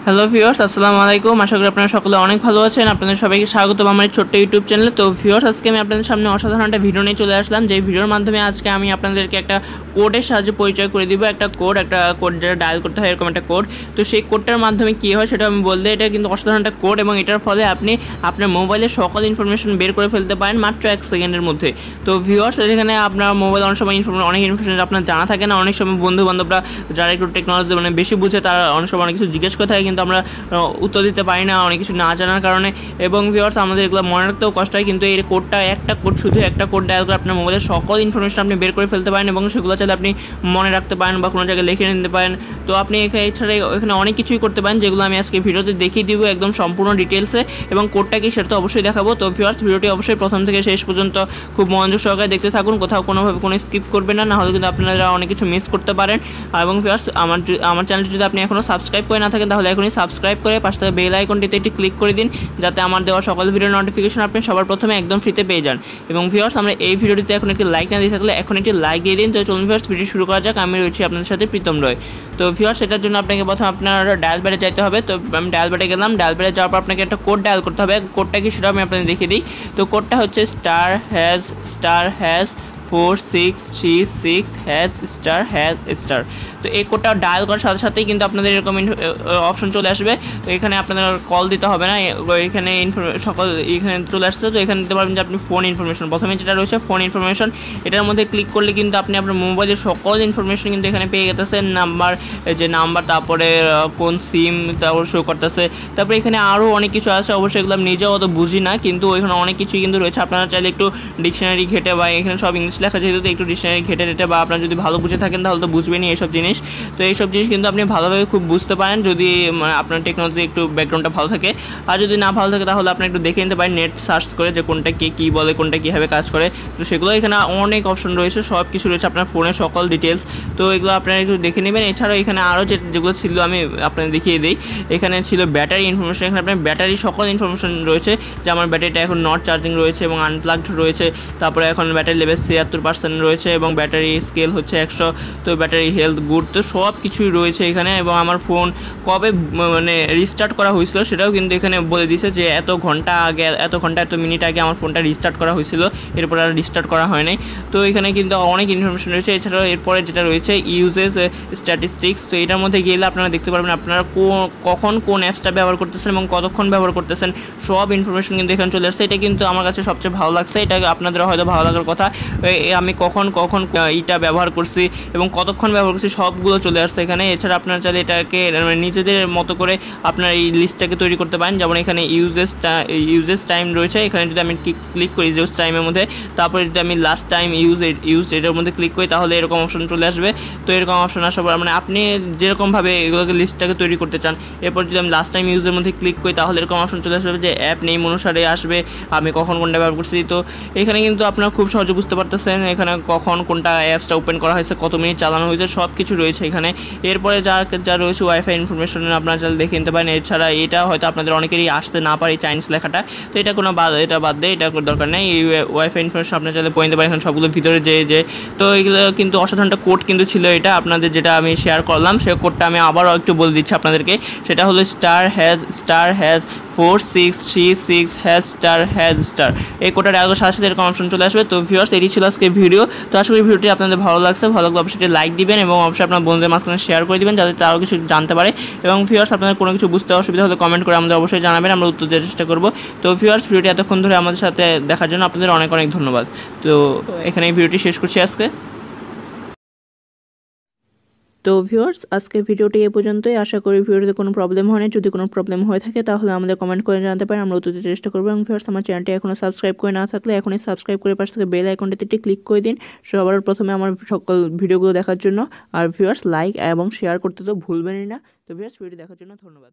Hello viewers, আসসালামু আলাইকুম। আশা করি আপনারা সকলে অনেক ভালো আছেন। আপনাদের সবাইকে স্বাগতম আমার ছোট্ট ইউটিউব চ্যানেলে। তো ভিউয়ার্স, আজকে আমি আপনাদের সামনে অসাধারণ একটা ভিডিও নিয়ে চলে আসলাম, যে ভিডিওর মাধ্যমে আজকে আমি আপনাদেরকে একটা কোডের সাহায্যে পরিচয় করে দিব। একটা কোড যেটা ডায়াল করতে হয়, এরকম একটা কোড। তো সেই কোডটার মাধ্যমে কী হয় সেটা আমি বলতে, এটা কিন্তু অসাধারণ একটা কোড এবং এটার ফলে আপনি আপনার মোবাইলের সকল ইনফরমেশন বের করে ফেলতে পারেন মাত্র 1 সেকেন্ডের মধ্যে। তো ভিউয়ার্স, এখানে আপনার মোবাইল অনেক সময় অনেক ইনফরমেশন আপনার জানা থাকে না। অনেক সময় বন্ধু বান্ধবরা যারা একটু টেকনোলজি বেশি বুঝে, তারা অনেক সময় অনেক কিছু জিজ্ঞেস করে থাকে, কিন্তু আমরা উত্তর দিতে পারি না অনেক কিছু না জানার কারণে। এবং ভিউয়ার্স, আমাদের এগুলো মনে রাখতেও কষ্ট হয়, কিন্তু এই কোডটা শুধু একটা কোড ডায়াল করে আপনার মোবাইলের সকল ইনফরমেশন আপনি বের করে ফেলতে পারেন এবং সেগুলো চাইলে আপনি মনে রাখতে পারেন বা কোনো জায়গায় লিখে নিতে পারেন। তো আপনি এছাড়া এখানে অনেক কিছুই করতে পারেন, যেগুলো আমি আজকে ভিডিওতে দেখিয়ে দিব একদম সম্পূর্ণ ডিটেলসে। এবং কোডটা কি সেটা তো অবশ্যই দেখাবো। তো ভিউয়ার্স, ভিডিওটি অবশ্যই প্রথম থেকে শেষ পর্যন্ত খুব মনোযোগ সহকারে দেখতে থাকুন, কোথাও কোনোভাবে কোনো স্কিপ করবেন না, হলে কিন্তু আপনারা অনেক কিছু মিস করতে পারেন। এবং ভিউয়ার্স, আমার চ্যানেলটি যদি আপনি এখনও সাবস্ক্রাইব করে না থাকেন, তাহলে এখনই সাবস্ক্রাইব করে পাশে থাকা বেল আইকনটিতে একটি ক্লিক করে দিন, যাতে আমার দেওয়া সকল ভিডিওর নোটিফিকেশন আপনি সবার প্রথমে একদম ফ্রিতে পেয়ে যান। এবং ভিউয়ার্স, আমরা এই ভিডিওটিতে এখন একটি লাইক না দিয়ে থাকলে এখন একটি লাইক দিয়ে দিন। তো চলুন ভিউয়ার্স, ভিডিও শুরু করা যাক। আমি রয়েছি আপনাদের সাথে প্রীতম রয়। তো ভিউয়ার্স, এটার জন্য আপনাকে প্রথমে আপনার ডায়াল প্যাডে যাইতে হবে। তো আমি ডায়াল প্যাডে গেলাম। ডায়াল প্যাডে যাওয়ার পর আপনাকে একটা কোড ডায়াল করতে হবে। কোডটা কি সেটা আমি আপনাদের দেখিয়ে দিই। তো কোডটা হচ্ছে *#*#46366# *#**। তো এই কোডটা ডায়াল করার সাথে সাথেই কিন্তু আপনাদের এরকম অপশন চলে আসবে। তো এখানে আপনাদের কল দিতে হবে না, এখানে এখানে চলে আসছে। তো এখানে দিতে পারবেন যে আপনি ফোন ইনফরমেশন, প্রথমে যেটা রয়েছে ফোন ইনফরমেশন, এটার মধ্যে ক্লিক করলে কিন্তু আপনি আপনার মোবাইলের সকল ইনফরমেশন কিন্তু এখানে পেয়ে গেতেছেন। নাম্বার, তারপরে কোন সিম, তারপর শো করতেছে। তারপরে এখানে আরও অনেক কিছু আছে, অবশ্যই এগুলো আমি নিজেও অত বুঝি না, কিন্তু এখানে অনেক কিছুই কিন্তু রয়েছে। আপনারা চাইলে একটু ডিকশনারি ঘেটে, বা এখানে সব ইংলিশ লেখা যেহেতু, একটু ডিকশনারি ঘেটে বা আপনারা যদি ভালো বুঝে থাকেন তাহলে তো বুঝবেনই এইসব জিনিস। তো এইসব জিনিস কিন্তু আপনি ভালোভাবে খুব বুঝতে পারেন যদি আপনার টেকনোলজি একটু ব্যাকগ্রাউন্ডটা ভালো থাকে। আর যদি না ভালো থাকে তাহলে আপনি একটু দেখে নিতে পারেন নেট সার্চ করে, যে কোনটা কী বলে, কোনটা কীভাবে কাজ করে। তো সেগুলো এখানে অনেক অপশন রয়েছে, সব কিছু রয়েছে আপনার ফোনের সকল ডিটেলস। তো এগুলো আপনারা একটু দেখে নেবেন। এছাড়াও এখানে আরও যেগুলো ছিল আমি আপনাদের দেখিয়ে দিই। এখানে ছিল ব্যাটারি ইনফরমেশন, এখানে আপনার ব্যাটারি সকল ইনফরমেশন রয়েছে, যে আমার ব্যাটারিটা এখন নট চার্জিং রয়েছে এবং আনপ্লাগড রয়েছে। তারপরে এখন ব্যাটারি লেভেল 76% রয়েছে এবং ব্যাটারি স্কেল হচ্ছে 100। তো ব্যাটারি হেলথ গুড, তো সব কিছুই রয়েছে এখানে। এবং আমার ফোন কবে রিস্টার্ট করা হয়েছিল সেটাও কিন্তু এখানে বলে দিয়েছে, যে এত ঘন্টা এত মিনিট আগে আমার ফোনটা রিস্টার্ট করা হয়েছিল, এরপর আর রিস্টার্ট করা হয় নাই। তো এখানে কিন্তু অনেক ইনফরমেশন রয়েছে। এছাড়াও এরপরে যেটা রয়েছে ইউজেস স্ট্যাটিস্টিক্স, তো এটার মধ্যে গেলে আপনারা দেখতে পারবেন আপনারা কখন কোন অ্যাপসটা ব্যবহার করতেছেন এবং কতক্ষণ ব্যবহার করতেছেন, সব ইনফরমেশন কিন্তু এখানে চলে আসছে। এটা কিন্তু আমার কাছে সবচেয়ে ভালো লাগছে, এটা আপনাদের হয়তো ভালো লাগার কথা। আমি কখন এটা ব্যবহার করছি এবং কতক্ষণ ব্যবহার করছি সবগুলো চলে আসছে এখানে। এছাড়া আপনারা চাইলে এটাকে নিজেদের মতো করে আপনার এই লিস্টটাকে তৈরি করতে পারেন। যেমন এখানে ইউজেস টাইম রয়েছে, এখানে যদি আমি ক্লিক করি ইউজ টাইমের মধ্যে, তারপরে যদি আমি লাস্ট টাইম ইউজ এটার মধ্যে ক্লিক করি, তাহলে এরকম অপশন চলে আসবে। তো এরকম অপশন আসার পর আপনি যেরকমভাবে এগুলোকে লিস্টটাকে তৈরি করতে চান, এরপর যদি আমি লাস্ট টাইম ইউজের মধ্যে ক্লিক করি, তাহলে এরকম অপশন চলে আসবে যে অ্যাপ নেম অনুসারে আসবে আমি কখন কোনটা ব্যবহার করছি। তো এখানে কিন্তু আপনারা খুব সহজে বুঝতে পারতেছেন এখানে কখন কোনটা অ্যাপসটা ওপেন করা হয়েছে, কত মিনিট চালানো হয়েছে, সব কিছু রয়েছে এখানে। এরপরে যা রয়েছে ওয়াইফাই ইনফরমেশন আপনারা চাইলে দেখে নিতে পারেন। এছাড়া এটা হয়তো আপনাদের অনেকেরই আসতে না পারে চাইনিজ লেখাটা, তো এটা বাদ দেয়, এটা দরকার নেই। এই ওয়াইফাই ইনফরমেশন আপনারা চাইলে পড়ে নিতে পারেন এখানে সবগুলো ভিতরে যে। তো এগুলো কিন্তু অসাধারণ একটা কোড কিন্তু ছিল এটা আপনাদের, যেটা আমি শেয়ার করলাম। সেই কোডটা আমি আবারও একটু বলে দিচ্ছি আপনাদেরকে। সেটা হলো *#*#46366#*#*। এই কোডটা ডায়াল করার সাথে সাথে এরকম অপশন চলে আসবে। তো ভিউয়ার্স, এটি ছিল আজকে ভিডিও। তো আশা করি ভিডিওটি আপনাদের ভালো লাগছে। ভালো লাগলে অবশ্যই লাইক দিবেন এবং অবশ্যই আপনার বন্ধুদের মাঝখানে শেয়ার করে দিবেন, যাতে তারাও কিছু জানতে পারে। এবং ভিউয়ার্স, আপনাদের কোনো কিছু বুঝতে অসুবিধা হলে কমেন্ট করে আমাদের অবশ্যই জানাবেন, আমরা উত্তর দেওয়ার চেষ্টা করব। তো ভিউয়ার্স, ভিডিওটি এতক্ষণ ধরে আমাদের সাথে দেখার জন্য আপনাদের অনেক অনেক ধন্যবাদ। তো এখানে এই ভিডিওটি শেষ করছি আজকে। তো ভিউয়ার্স, আজকে ভিডিওটি এ পর্যন্তই। আশা করি ভিডিওতে কোনো প্রবলেম হয়নি। যদি কোনো প্রবলেম হয়ে থাকে তাহলে আমাদের কমেন্ট করে জানাতে পারেন, আমরা উত্তর দিতে চেষ্টা করবো। এবং ভিউয়ার্স, আমার চ্যানেলটি এখনও সাবস্ক্রাইব করে না থাকলে এখনই সাবস্ক্রাইব করে পাশে থেকে বেল আইকনটিতে একটি ক্লিক করে দিন সবার প্রথমে আমার সকল ভিডিওগুলো দেখার জন্য। আর ভিউয়ার্স, লাইক এবং শেয়ার করতে তো ভুলবেনই না। তো ভিউয়ার্স, ভিডিওটি দেখার জন্য ধন্যবাদ।